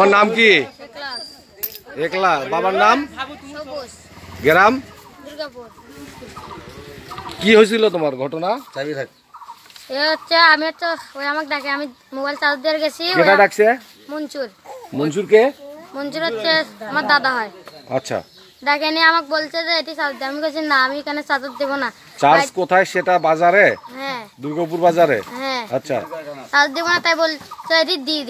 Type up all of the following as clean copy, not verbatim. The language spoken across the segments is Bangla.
তোমার নাম কি? একলা। বাবার নাম? গ্রাম? কি হয়েছিল তোমার ঘটনা? আমি ওই আমাকে ডাকে, আমি মোবাইল চার্জ দিয়ে গেছি। কেটা ডাকছে? মনসুর। মনসুর কে? মনসুর হচ্ছে আমার দাদা হয়। আচ্ছা। ডাকে নিয়ে আমাকে বলছে যে এটি চার্জ দে। আমি বলছি না, আমি এখানে চার্জ দেবো না। চার্জ কোথায় সেটা? বাজারে? হ্যাঁ। দুর্গাপুর বাজারে? হ্যাঁ। আচ্ছা। চার্জ দেবো না তাই বলছে এটি দিয়ে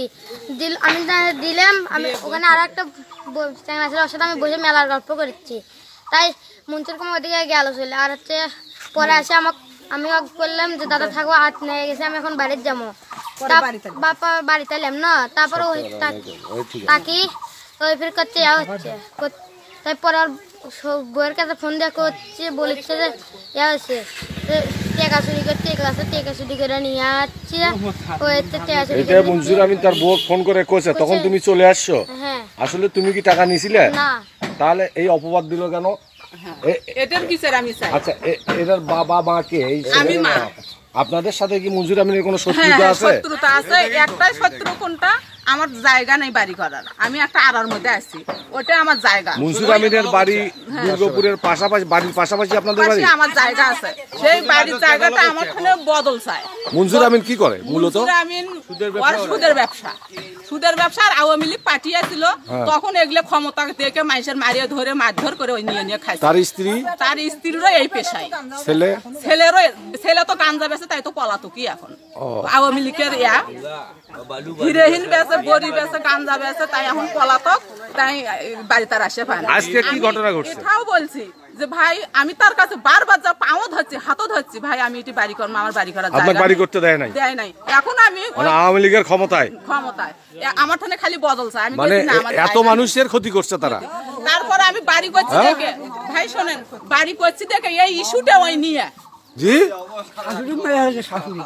দিল। আমি দিলাম। আমি ওখানে আর একটা চ্যাংড়া ছিল, ওর সাথে আমি বসে মেলার গল্প করছি। তাই মনসুর কুমার ওদিকে গেল চলে। আর হচ্ছে পরে আসে আমি বললাম যে দাদা থাকবো, হাত নিয়ে গেছে, আমি এখন বাড়িতে যাবো। বাপা বাড়িতে এলাম না, তারপরে ওই তাকি ওই ফির করছে হচ্ছে। তাই পরে আর বইয়ের কাছে ফোন দিয়ে করছে, বলছে যে হচ্ছে টেকা চুরি করছে, ক্লাসে টেকা চুরি করে নিয়ে আসছে। এটা মনসুর আমিন তার বউ ফোন করে কইছে, তখন তুমি চলে আসছো? হ্যাঁ। আসলে তুমি কি টাকা নিছিলে না। তাহলে এই অপবাদ দিল কেন? এটার বিচার আমি চাই। আচ্ছা, এটার বাবা মা কে? আমি মা। আপনাদের সাথে কি মনসুর আমিনের কোনো শত্রুতা আছে? শত্রুতা আছে। একটাই শত্রু, কোনটা? আমার জায়গা নেই বাড়ি করার। আমি একটা আড়ার মধ্যে আছি, ওটা আমার জায়গা। মনসুর আমিনের বাড়ি দুর্গাপুরের পাশাপাশি, বাড়ির পাশাপাশি আপনাদের বাড়ি? আমার জায়গা আছে, সেই বাড়ির জায়গাটা আমার ওখানে বদল চাই। মনসুর আমিন কি করে মূলত? মনসুর আমিন সুদের ব্যবসা। সুদের ব্যবসা। আর আওয়ামী লীগ পাঠিয়েছিল, তখন এগুলো ক্ষমতা দেখে মানুষের মারিয়ে ধরে মারধর করে ওই নিয়ে খাইছে। তার স্ত্রীরও এই পেশায়। ছেলে তো গাঞ্জা বেছে, তাই তো পলাতকি এখন। আওয়ামী লীগের হিরেহীন বেছে, গরিব বেছে, গাঞ্জা বেছে, তাই এখন পলাতক। তাই বাড়ি তার আসে পায় না। আজকে কি ঘটনা ঘটছে? এটাও বলছি যে ভাই, আমি তার কাছে বারবার যা পাও ধরছি, হাতও ধরছি, ভাই আমি এটি বাড়ি করবো, আমার বাড়ি করার জায়গা বাড়ি করতে দেয় নাই। এখন আমি আওয়ামী লীগের ক্ষমতায় আমার ঠানে খালি বদল চাই। আমি মানে এত মানুষের ক্ষতি করছে তারা। তারপরে আমি বাড়ি করছি দেখে, ভাই শোনেন, বাড়ি করছি দেখে এই ইস্যুটা ওই নিয়ে। জি,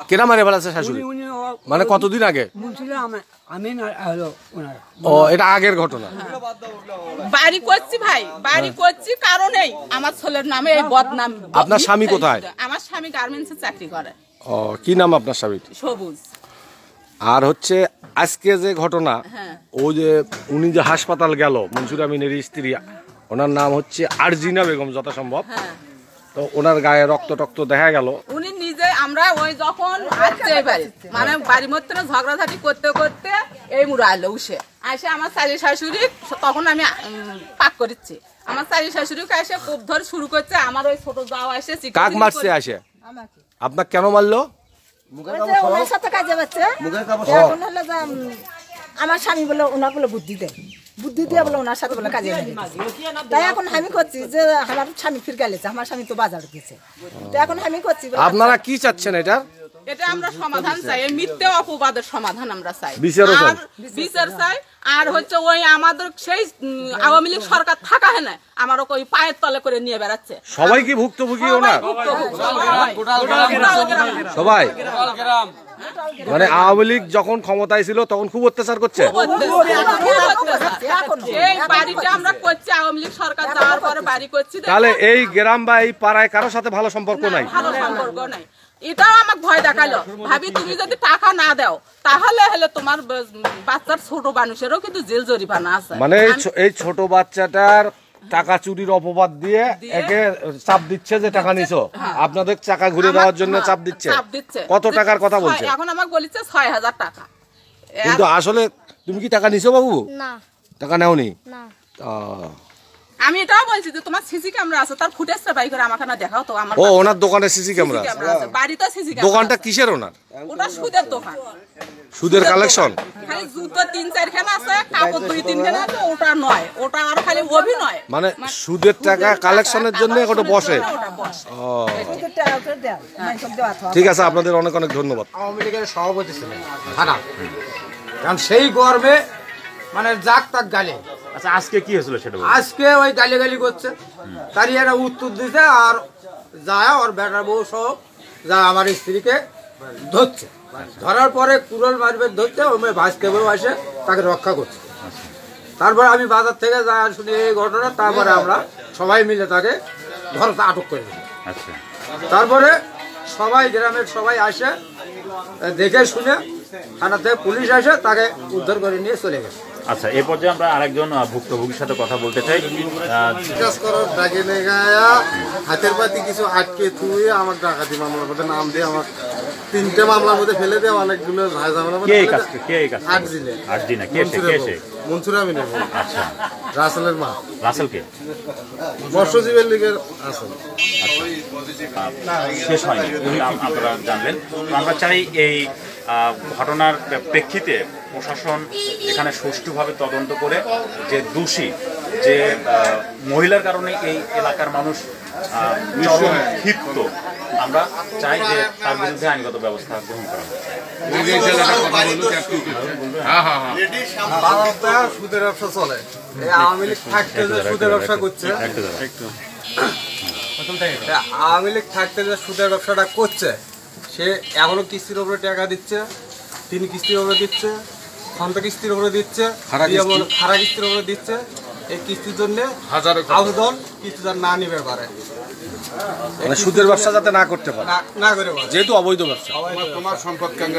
কেনা মারে ফেলাছে শাশুড়ি? মানে কতদিন আগে? ও, এটা আগের ঘটনা। বাড়ি করছি ভাই, বাড়ি করছি কারণেই আমার ছেলের নামে এই বদনাম। আপনার স্বামী কোথায়? আমার স্বামী গার্মেন্টসে চাকরি করে। ও, কি নাম আপনার স্বামী? সবুজ। আর হচ্ছে আজকে যে ঘটনা, ও যে উনি যে হাসপাতাল গেল, মনসুর আমিনের স্ত্রী, ওনার নাম হচ্ছে আরজিনা বেগম যথাসম্ভব। তো ওনার গায়ে রক্ত টক্ত দেখা গেল। উনি নিজে, আমরা ওই যখন আসছে বাড়ি, মানে বাড়ির মধ্যে ঝগড়াঝাটি করতে করতে এই মুড়া আলো উসে আসে আমার চারি শাশুড়ি। তখন আমি পাক করেছি, আমার চারি শাশুড়িকে এসে কোপ ধরে শুরু করছে। আমার ওই ছোট যাও আসে কাক মারছে আসে? আপনার কেন মারলো? আমার স্বামী বলে ওনার বলে বুদ্ধি দিয়ে বলে ওনার সাথে বলে কাজে। তাই এখন আমি করছি যে আমার স্বামী ফির গেলেছে, আমার স্বামী তো বাজার গেছে। তো এখন আমি করছি। আপনারা কি চাচ্ছেন এটা? এটা আমরা সমাধান চাই, মিথ্যে অপবাদের সমাধান আমরা চাই, বিচার চাই। আর হচ্ছে ওই আমাদের সেই আওয়ামী লীগ সরকার থাকা হয় না, আমার ওই পায়ের তলে করে নিয়ে বেড়াচ্ছে। সবাই কি ভুক্তভোগী? ওনার সবাই, মানে আওয়ামী লীগ যখন ক্ষমতায় ছিল তখন খুব অত্যাচার করছে। এই বাড়িটা আমরা করছি, আওয়ামী লীগ সরকার যাওয়ার পরে বাড়ি করছি। তাহলে এই গ্রাম বা এই পাড়ায় কারোর সাথে ভালো সম্পর্ক নাই? ভালো সম্পর্ক নাই। এটাও আমাকে ভয় দেখালো, ভাবি তুমি যদি টাকা না দাও তাহলে হলে তোমার বাচ্চার ছোট মানুষেরও কিন্তু জেল জরিমানা আছে। মানে এই ছোট বাচ্চাটার টাকা চুরির অপবাদ দিয়ে একে চাপ দিচ্ছে যে টাকা নিছো, আপনাদের টাকা ঘুরে দেওয়ার জন্য চাপ দিচ্ছে। কত টাকার কথা বলছে? এখন আমাকে বলেছে ৬,০০০ টাকা। কিন্তু আসলে তুমি কি টাকা নিছো বাবু? না। টাকা নেওনি? না। আমি এটাও বলছি যে তোমার সিসি ক্যামেরা আছে, তার ফুটেজটা বাই করে আমাকে না দেখাও তো। আমার ওনার দোকানে সিসি ক্যামেরা আছে, বাড়িতে সিসি ক্যামেরা। দোকানটা কিসের ওনার? ওটা সুদের দোকান। সুদের কালেকশন? খালি জুতো ৩-৪ খানা আছে, কাপড় ২-৩ খানা আছে। ওটা নয়, ওটা আর খালি অভিনয়। মানে সুদের টাকা কালেকশনের জন্য ওটা বসে। ঠিক আছে, আপনাদের অনেক অনেক ধন্যবাদ। আওয়ামী লীগের সভাপতি ছিলেন থানা, কারণ সেই গর্বে মানে যাক তাক গালে। আচ্ছা, আজকে কি হয়েছিল সেটা? আজকে ওই গালি করছে, তারই একটা উত্তর দিতে আর যায় ওর বেটার বউ সহ যা আমার স্ত্রীকে ধরছে। ধরার পরে কুড়াল মারবে ধরছে, ওই ভাসতে বউ আসে তাকে রক্ষা করছে। তারপরে আমি বাজার থেকে যা শুনি এই ঘটনা, তারপরে আমরা সবাই মিলে তাকে ধরতে আটক করে দিই। আচ্ছা, তারপরে সবাই গ্রামের সবাই আসে দেখে শুনে থানা থেকে পুলিশ আসে তাকে উদ্ধার করে নিয়ে চলে গেছে। আচ্ছা, এই পর্যায়ে আমরা আরেকজন ভুক্তভোগীর সাথে কথা বলতে চাই। কাজ করার ডাকে নিয়ে গায়া হাতের পাতি কিছু আটকে থুয়ে আমার ডাকাতি মামলার মধ্যে নাম দিয়ে আমার 3টে মামলার মধ্যে ফেলে দেওয়া, অনেকগুলো ঝামেলার মধ্যে ফেলে দেওয়া। কে এই কাজ? আরজিনা কে সে? মনসুর আমিনের বউ। আচ্ছা, রাসেলের মা। রাসেল কে? মৎস্যজীবীর লীগের আসল। শেষ হয়নি, আপনারা জানলেন। তো আমরা চাই এই ঘটনার প্রেক্ষিতে প্রশাসন এখানে সুষ্ঠুভাবে তদন্ত করে যে দোষী, যে মহিলার কারণে এই এলাকার মানুষ চরম ক্ষিপ্ত, আমরা চাই যে তার বিরুদ্ধে আইনগত ব্যবস্থা গ্রহণ করা হবে। সুদের ব্যবসা চলে, এই আওয়ামী লীগ থাকতে যে সুদের ব্যবসা করছে, আওয়ামী লীগ থাকতে যে সুদের ব্যবসাটা করছে, সে এখনো কিস্তির উপরে টাকা দিচ্ছে, 3 কিস্তির উপরে দিচ্ছে, খন্ড কিস্তির উপরে দিচ্ছে, খারা কিস্তির উপরে দিচ্ছে। এই কিস্তির জন্য আবেদন কিস্তি না নিবে পারে, মানে সুদের ব্যবসা যাতে না করতে পারে, না করে পারে, যেহেতু অবৈধ ব্যবসা। তোমার সম্পদ কেন